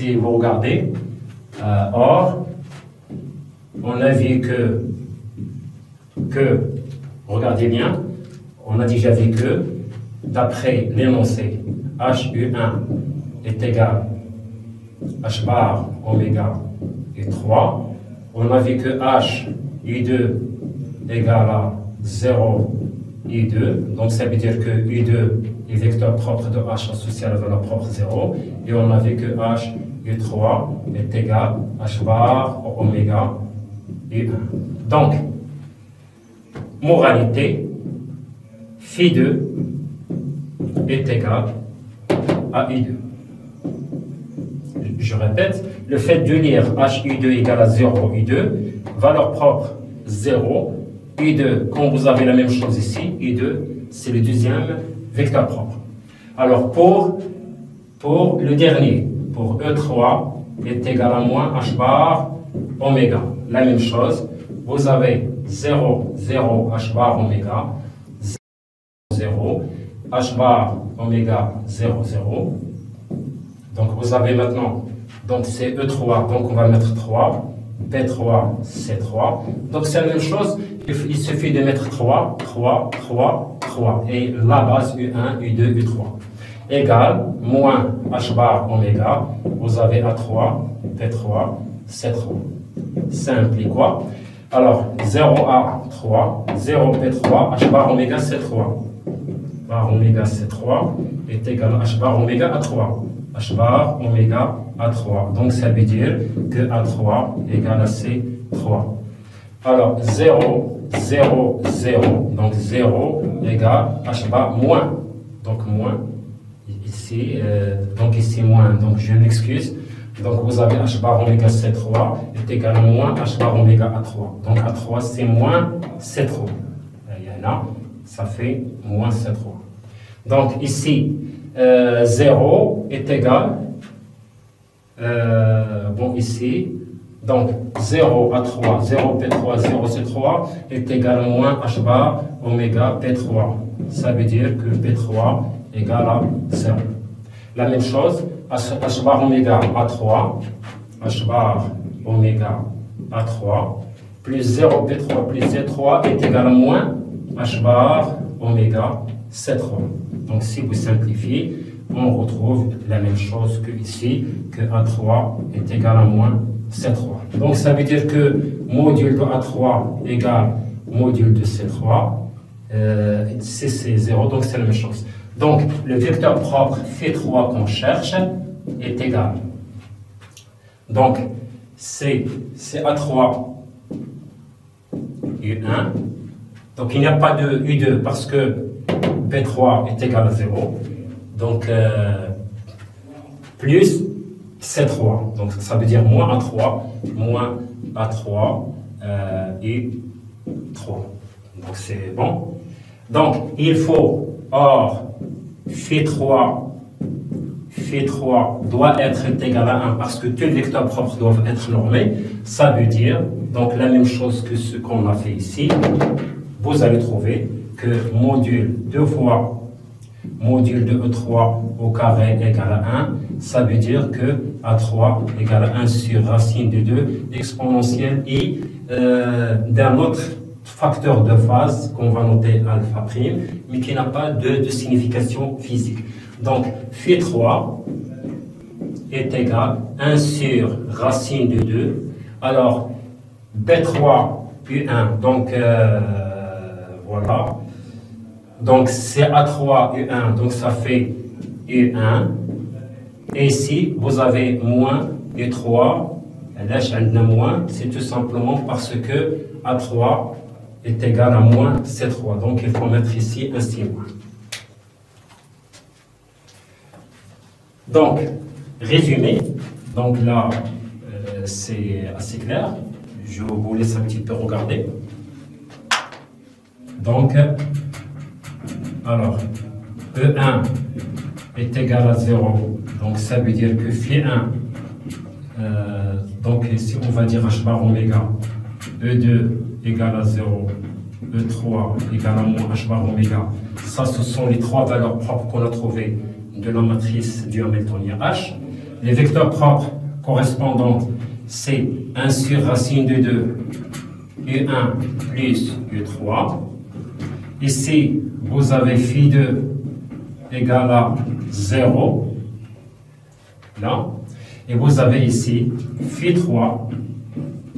si vous regardez, or, on a vu que, regardez bien, on a déjà vu que, d'après l'énoncé, HU1 est égal H bar oméga et 3, on a vu que H U2 égale à 0 U2, donc ça veut dire que U2 est vecteur propre de H associé à la valeur propre 0, et on a vu que H U3 est égal à H bar oméga U1. Donc, moralité, Φ2 est égal à U2. Je répète, le fait de lire HU2 égale à 0 U2, valeur propre 0, U2, quand vous avez la même chose ici, U2, c'est le deuxième vecteur propre. Alors, pour le dernier, pour E3 est égal à moins H bar oméga. La même chose, vous avez 0, 0, H bar oméga, 0, H bar oméga 0, 0. Donc vous avez maintenant, donc c'est E3, donc on va mettre 3, P3, C3. Donc c'est la même chose, il suffit de mettre 3, 3, 3, 3. Et la base U1, U2, U3. Égale moins H bar oméga, vous avez A3, P3, C3. Ça implique quoi? Alors 0A3, 0P3, H bar oméga C3. Bar oméga C3 est égal à H bar oméga A3. H bar oméga A3. Donc ça veut dire que A3 égale à C3. Alors 0, 0, 0. Donc 0 égale H bar moins. Donc moins. Ici, donc ici moins. Donc je m'excuse. Donc vous avez H bar oméga C3 est égal à moins H bar oméga A3. Donc A3 c'est moins C3. Il y en a, ça fait moins C3. Donc ici, 0 est égal, bon ici, donc 0 à 3, 0 P3, 0 C3 est égal à moins H bar oméga P3. Ça veut dire que P3 égale à 0. La même chose, H bar oméga A3, H bar oméga A3, plus 0 P3 plus C3 est égal à moins H bar oméga C3. Donc si vous simplifiez, on retrouve la même chose que ici, que A3 est égal à moins C3. Donc ça veut dire que module de A3 égale module de C3, c'est 0, donc c'est la même chose. Donc le vecteur propre Φ3 qu'on cherche est égal. Donc c'est A3 U1. Donc il n'y a pas de U2 parce que P3 est égal à 0. Donc plus C3. Donc ça veut dire moins A3 et 3. Donc c'est bon. Donc il faut, or, Φ3 doit être égal à 1 parce que tous les vecteurs propres doivent être normés. Ça veut dire, donc la même chose que ce qu'on a fait ici, vous allez trouver que module 2 fois module de E3 au carré égale à 1, ça veut dire que A3 égale à 1 sur racine de 2 exponentielle et d'un autre facteur de phase qu'on va noter alpha prime, mais qui n'a pas de signification physique. Donc, Φ3 est égal à 1 sur racine de 2. Alors, B3 U1, donc voilà. Donc, c'est A3 U1, donc ça fait U1. Et ici, vous avez moins U3. Moins, c'est tout simplement parce que A3 est égal à moins C3. Donc, il faut mettre ici un signe. Donc, résumé. Donc là, c'est assez clair. Je vous laisse un petit peu regarder. Donc, alors, E1 est égal à 0. Donc, ça veut dire que Φ1, donc ici, on va dire H bar oméga, E2 égale à 0, E3 égale à moins H bar oméga. Ça, ce sont les trois valeurs propres qu'on a trouvées de la matrice du Hamiltonien H. les vecteurs propres correspondants, c'est 1 sur racine de 2, U1 plus U3. Ici, vous avez phi2 égale à 0, là. Et vous avez ici phi3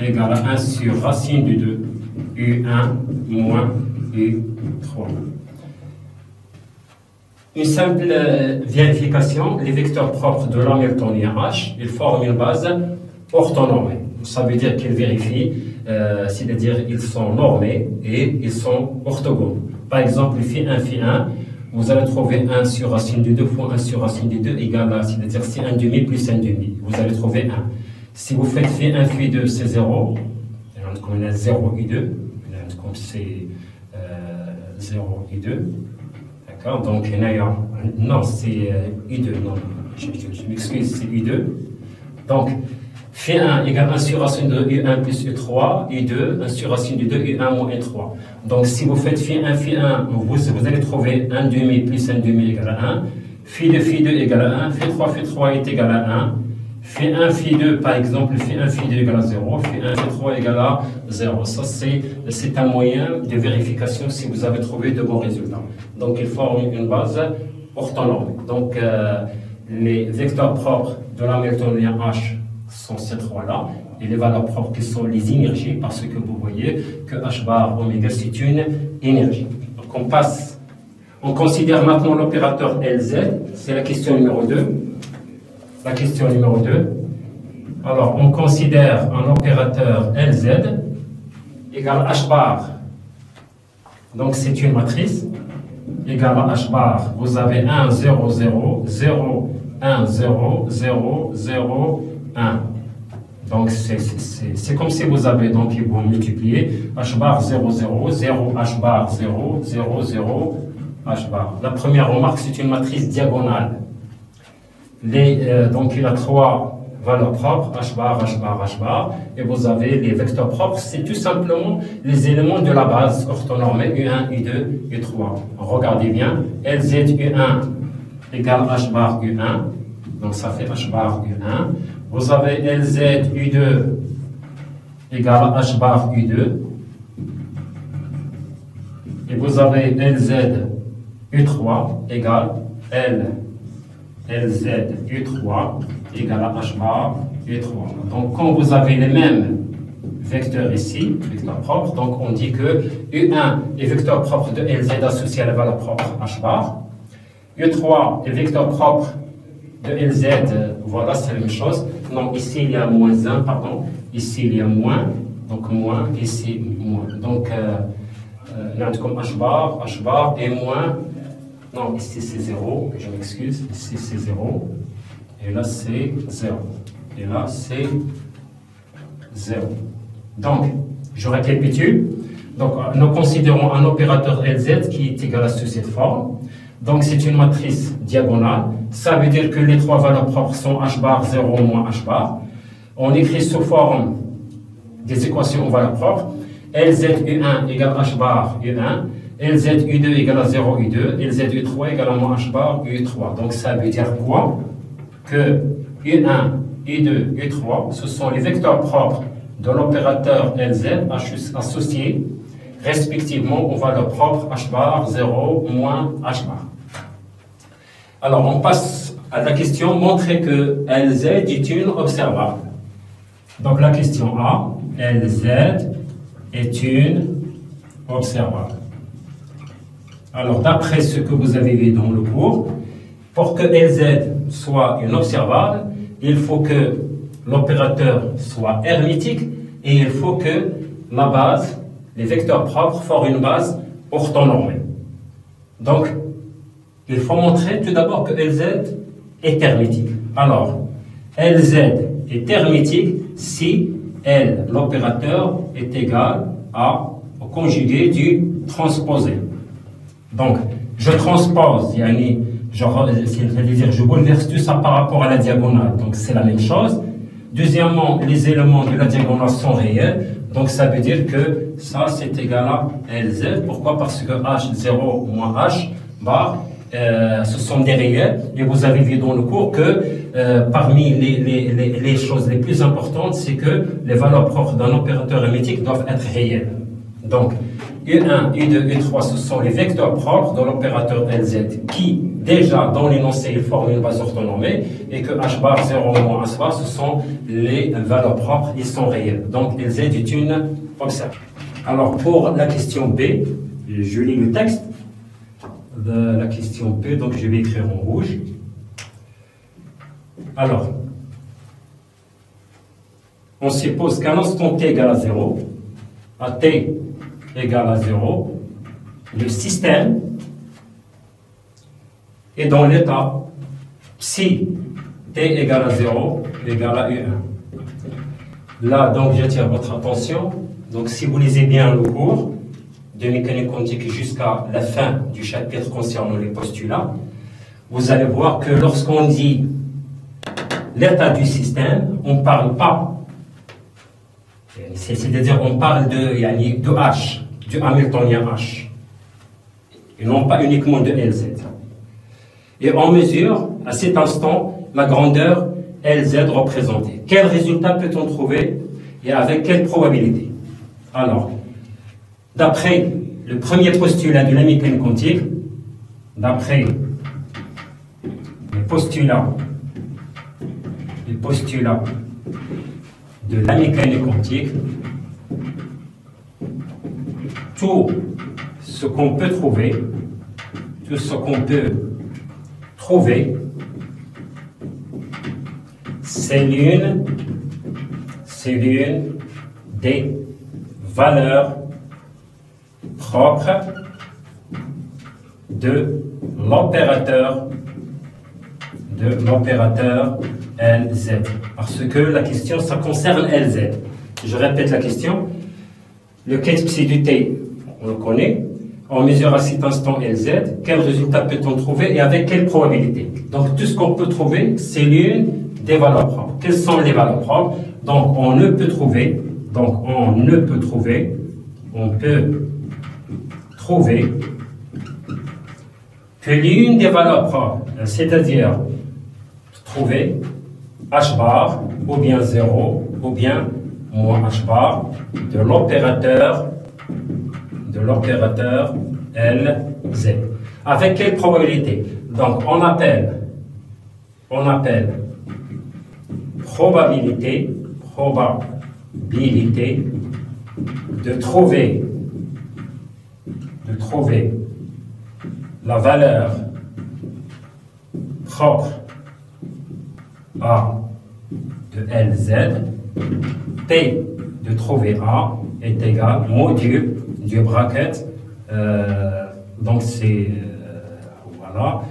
égale à 1 sur racine de 2, U1 moins U3. Une simple vérification, les vecteurs propres de l'hamiltonien H, ils forment une base orthonormée. Ça veut dire qu'ils vérifient, c'est-à-dire ils sont normés et ils sont orthogonaux. Par exemple, phi1, phi1, vous allez trouver 1 sur racine de 2 fois 1 sur racine de 2 égale à, c'est-à-dire c'est 1 demi plus 1 demi. Vous allez trouver 1. Si vous faites phi1, phi2, c'est 0. Comme on a 0 et 2. Comme c'est 0 et 2. D'accord. Donc, non, c'est I2. Non, je m'excuse, c'est I2. Donc, phi1 égale 1 sur racine de U1 plus U3, I2, 1 sur racine de 2, U1 moins U3. Donc, si vous faites phi1, phi1, vous allez trouver 1 demi plus 1 demi égale à 1. Phi2, phi2 égale à 1. Phi3, phi3 est égal à 1. Phi1, phi2, par exemple, phi1, phi2 égale à 0. Phi1, phi3 égale à 0. Ça, c'est un moyen de vérification si vous avez trouvé de bons résultats. Donc, il forme une base orthonormée. Donc, les vecteurs propres de l'hamiltonien H sont ces trois-là, et les valeurs propres qui sont les énergies, parce que vous voyez que H bar oméga c'est une énergie. Donc on considère maintenant l'opérateur LZ, c'est la question numéro 2. La question numéro 2. Alors on considère un opérateur LZ égale H bar, donc c'est une matrice, égale à H bar, vous avez 1, 0, 0, 0, 1, 0, 0, 0, 1. Donc, c'est comme si vous avez, donc, vous multipliez H bar 0, 0, 0, H bar 0, 0, 0, H bar. La première remarque, c'est une matrice diagonale. Donc, il a trois valeurs propres, H bar, H bar, H bar. Et vous avez les vecteurs propres, c'est tout simplement les éléments de la base orthonormée U1, U2, U3. Regardez bien, LZ U1 égale H bar U1. Donc, ça fait H bar U1. Vous avez LZ U2 égale à H bar U2. Et vous avez LZ U3 égale LZ U3 égale à H bar U3. Donc, quand vous avez les mêmes vecteurs ici, vecteurs propres, donc on dit que U1 est vecteur propre de LZ associé à la valeur propre H bar. U3 est vecteur propre de LZ, voilà, c'est la même chose. Non, ici il y a moins 1, pardon. Ici il y a moins, donc moins, ici moins. Donc, là, comme H bar et moins. Non, ici c'est 0, je m'excuse. Ici c'est 0. Et là c'est 0. Et là c'est 0. Donc, je récapitule. Donc, nous considérons un opérateur LZ qui est égal à cette forme. Donc, c'est une matrice diagonale. Ça veut dire que les trois valeurs propres sont H bar 0 moins H bar. On écrit sous forme des équations aux valeurs propres. LZ U1 égale H bar U1. LZ U2 égale à 0 U2. LZ U3 égale à moins H bar U3. Donc, ça veut dire quoi? Que U1, U2, U3, ce sont les vecteurs propres de l'opérateur LZ associés respectivement aux valeurs propres H bar 0 moins H bar. Alors, on passe à la question, montrer que LZ est une observable. Donc, la question A, LZ est une observable. Alors, d'après ce que vous avez vu dans le cours, pour que LZ soit une observable, il faut que l'opérateur soit hermétique et il faut que la base, les vecteurs propres, forment une base orthonormée. Donc, il faut montrer tout d'abord que LZ est hermétique. Alors, LZ est hermétique si L, l'opérateur, est égal au conjugué du transposé. Donc, je transpose, c'est-à-dire je bouleverse tout ça par rapport à la diagonale. Donc, c'est la même chose. Deuxièmement, les éléments de la diagonale sont réels. Donc, ça veut dire que ça, c'est égal à LZ. Pourquoi? Parce que H0 moins H bar ce sont des réels, et vous avez vu dans le cours que parmi les choses les plus importantes, c'est que les valeurs propres d'un opérateur arithmétique doivent être réelles. Donc, U1, U2, U3, ce sont les vecteurs propres de l'opérateur LZ qui, déjà dans l'énoncé, ils forment une base orthonormée, et que H bar 0 moins H bar, ce sont les valeurs propres, ils sont réels. Donc, LZ est une observation. Alors, pour la question B, je lis le texte de la question B, donc je vais écrire en rouge. Alors, on suppose qu'à l'instant t égale à 0, à t égale à 0, le système est dans l'état si t égale à 0 égale à U1. Là, donc, j'attire votre attention. Donc, si vous lisez bien le cours de mécanique quantique jusqu'à la fin du chapitre concernant les postulats, vous allez voir que lorsqu'on dit l'état du système, on ne parle pas. C'est-à-dire, on parle de H, du Hamiltonien H, et non pas uniquement de LZ. Et on mesure à cet instant la grandeur LZ représentée. Quel résultat peut-on trouver et avec quelle probabilité? Alors, d'après le premier postulat de la mécanique quantique, d'après les postulats de la mécanique quantique, tout ce qu'on peut trouver, c'est l'une des valeurs propres de l'opérateur LZ. Parce que la question, ça concerne LZ. Je répète la question. Le cas psi du T, on le connaît. On mesure à cet instant LZ. Quel résultat peut-on trouver et avec quelle probabilité? Donc, tout ce qu'on peut trouver, c'est l'une des valeurs propres. Quelles sont les valeurs propres? Donc, on peut trouver que l'une des valeurs propres, c'est-à-dire trouver H bar ou bien 0 ou bien moins H bar de l'opérateur LZ. Avec quelle probabilité? Donc on appelle probabilité de trouver la valeur propre A de LZ, P de trouver A est égal module du bracket, donc c'est voilà,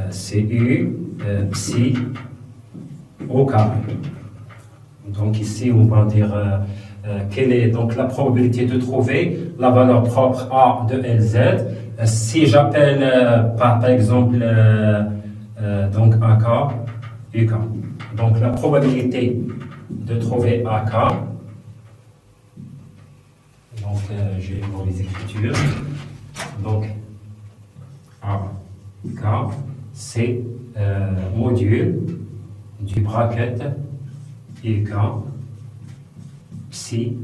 c'est U psi au carré. Donc ici on va dire quelle est donc la probabilité de trouver la valeur propre A de LZ. Si j'appelle par exemple donc AK, UK. Donc la probabilité de trouver AK, donc je vais voir les écritures, donc AK, c'est module du bracket UK psi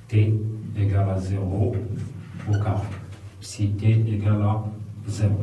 t égale à 0 au carré. Psi t égale à 0.